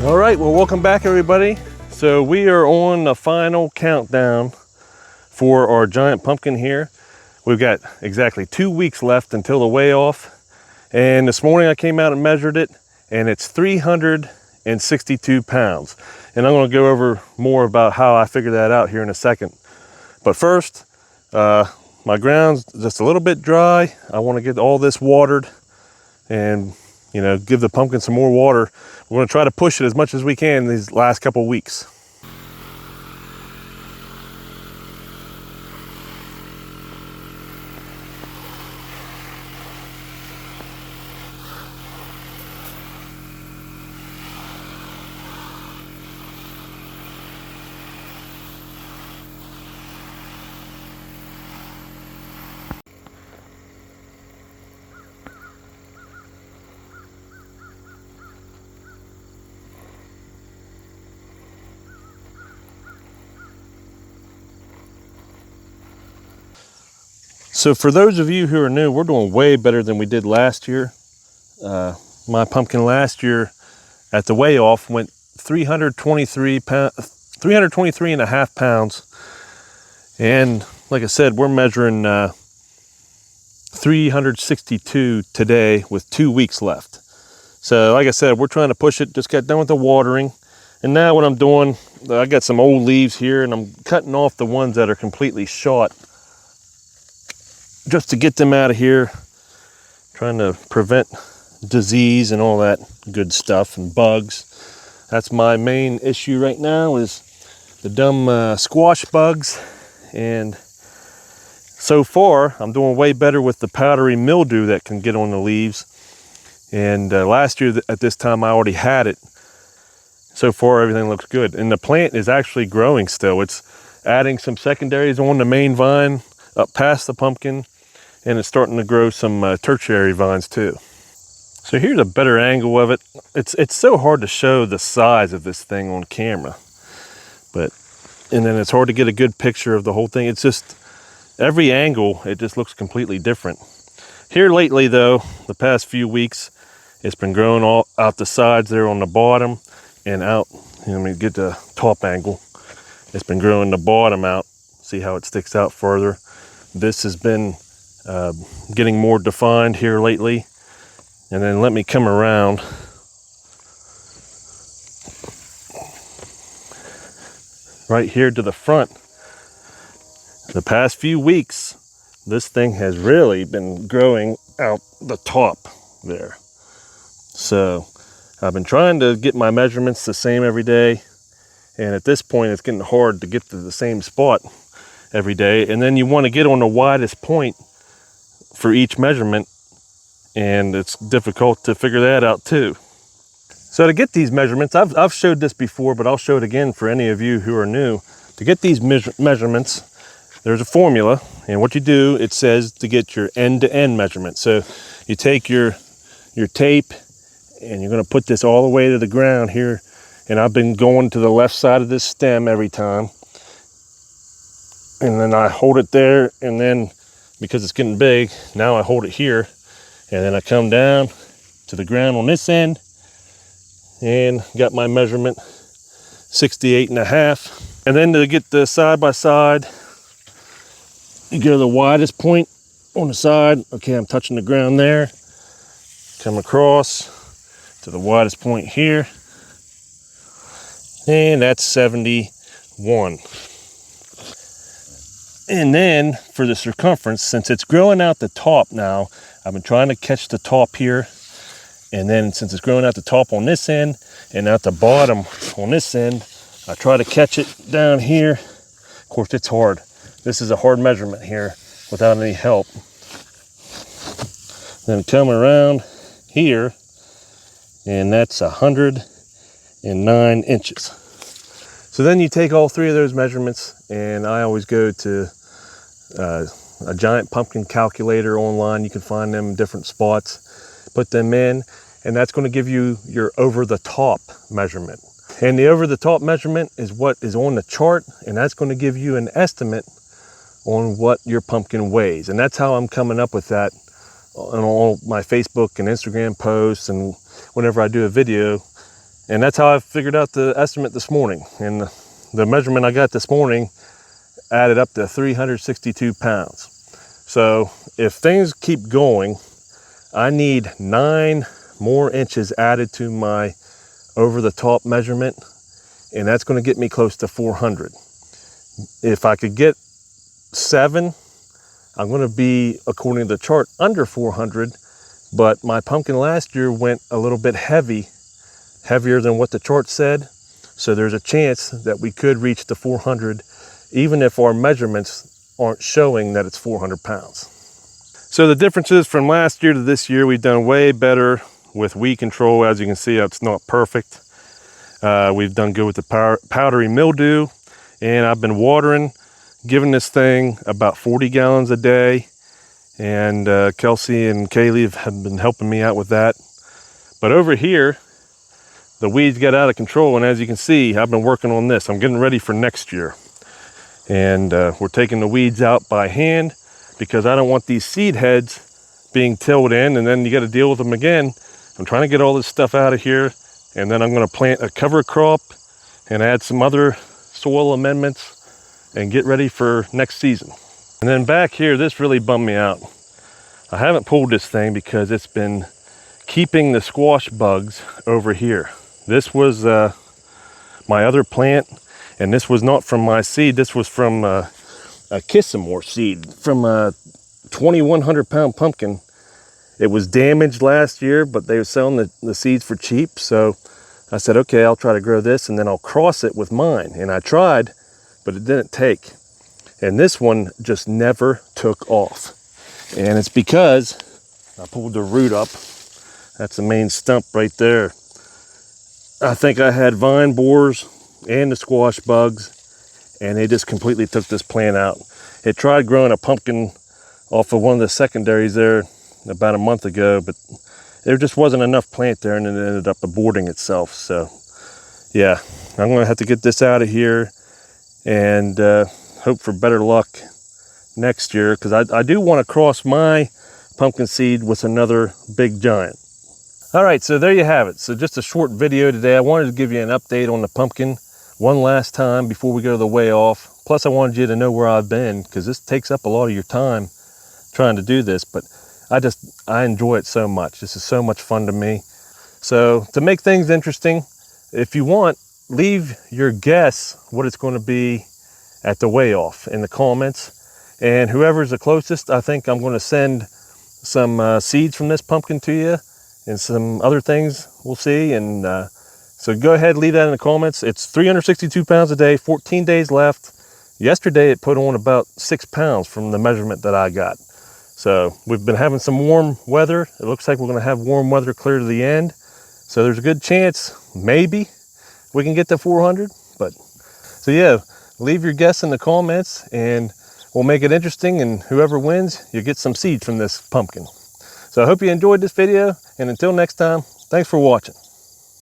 All right, well, welcome back everybody. So we are on the final countdown for our giant pumpkin here. We've got exactly 2 weeks left until the weigh off. And this morning I came out and measured it, and it's 362 pounds. And I'm gonna go over more about how I figured that out here in a second. But first, my ground's just a little bit dry. I wanna get all this watered and give the pumpkin some more water. We're gonna try to push it as much as we can these last couple weeks. So for those of you who are new, we're doing way better than we did last year. My pumpkin last year at the weigh off went 323 and a half pounds. And like I said, we're measuring 362 today with 2 weeks left. So like I said, we're trying to push it, just got done with the watering. And now what I'm doing, I got some old leaves here and I'm cutting off the ones that are completely shot, just to get them out of here, trying to prevent disease and all that good stuff and bugs. That's my main issue right now, is the dumb squash bugs. And so far I'm doing way better with the powdery mildew that can get on the leaves. And last year at this time I already had it. So far everything looks good, and the plant is actually growing still. It's adding some secondaries on the main vine up past the pumpkin, and it's starting to grow some tertiary vines too. So here's a better angle of it. It's so hard to show the size of this thing on camera, and then it's hard to get a good picture of the whole thing. It's just, every angle, it just looks completely different. Here lately though, the past few weeks, it's been growing all out the sides there on the bottom and out. Let me get the top angle. It's been growing the bottom out. See how it sticks out further. This has been getting more defined here lately. And then let me come around. Right here to the front. The past few weeks, this thing has really been growing out the top there. So I've been trying to get my measurements the same every day. And at this point, it's getting hard to get to the same spot every day. And then you want to get on the widest point for each measurement, and it's difficult to figure that out too. So to get these measurements, I've showed this before, but I'll show it again for any of you who are new. To get these measurements, there's a formula, and what you do, it says to get your end-to-end measurement. So you take your tape, and you're going to put this all the way to the ground here, and I've been going to the left side of this stem every time, and then I hold it there, and then because it's getting big, now I hold it here, and then I come down to the ground on this end and got my measurement 68 and a half. And then to get the side by side, you go to the widest point on the side. Okay, I'm touching the ground there. Come across to the widest point here, and that's 71. And then for the circumference, since it's growing out the top now, I've been trying to catch the top here. And then since it's growing out the top on this end and out the bottom on this end, I try to catch it down here. Of course, it's hard. This is a hard measurement here without any help. Then come around here, and that's 109 inches. So then you take all three of those measurements, and I always go to a giant pumpkin calculator online. You can find them in different spots, put them in, and that's going to give you your over the top measurement. And the over the top measurement is what is on the chart, and that's going to give you an estimate on what your pumpkin weighs. And that's how I'm coming up with that on all my Facebook and Instagram posts, and whenever I do a video, And that's how I figured out the estimate this morning. And the measurement I got this morning added up to 362 pounds. So if things keep going, I need 9 more inches added to my over the top measurement, and that's going to get me close to 400. If I could get 7, I'm going to be, according to the chart, under 400, but my pumpkin last year went a little bit heavier than what the chart said. So there's a chance that we could reach the 400, even if our measurements aren't showing that it's 400 pounds. So the differences from last year to this year, we've done way better with weed control. As you can see, it's not perfect. We've done good with the powdery mildew, and I've been watering, giving this thing about 40 gallons a day. And Kelsey and Kaylee have been helping me out with that. But over here, the weeds got out of control, and as you can see, I've been working on this. I'm getting ready for next year. And we're taking the weeds out by hand because I don't want these seed heads being tilled in, and then you got to deal with them again. I'm trying to get all this stuff out of here, and then I'm going to plant a cover crop and add some other soil amendments and get ready for next season. And then back here, this really bummed me out. I haven't pulled this thing because it's been keeping the squash bugs over here. This was my other plant, and this was not from my seed. This was from a Kissamore seed from a 2,100 pound pumpkin. It was damaged last year, but they were selling the seeds for cheap. So I said, okay, I'll try to grow this and then I'll cross it with mine. And I tried, but it didn't take. And this one just never took off. And it's because I pulled the root up. That's the main stump right there. I think I had vine borers and the squash bugs, and they just completely took this plant out. It tried growing a pumpkin off of one of the secondaries there about a month ago, but there just wasn't enough plant there, and it ended up aborting itself. So yeah, I'm gonna have to get this out of here and hope for better luck next year, because I do want to cross my pumpkin seed with another big giant. All right, so there you have it. So just a short video today. I wanted to give you an update on the pumpkin one last time before we go the way off. Plus I wanted you to know where I've been, because this takes up a lot of your time trying to do this, but I enjoy it so much. This is so much fun to me. So to make things interesting, if you want, leave your guess what it's going to be at the way off in the comments. And whoever's the closest, I think I'm going to send some seeds from this pumpkin to you and some other things we'll see. And so go ahead, leave that in the comments. It's 362 pounds a day, 14 days left. Yesterday it put on about 6 pounds from the measurement that I got. So we've been having some warm weather. It looks like we're going to have warm weather clear to the end. So there's a good chance maybe we can get to 400. But so yeah, leave your guess in the comments and we'll make it interesting, and whoever wins, you get some seeds from this pumpkin. So I hope you enjoyed this video, and until next time, thanks for watching.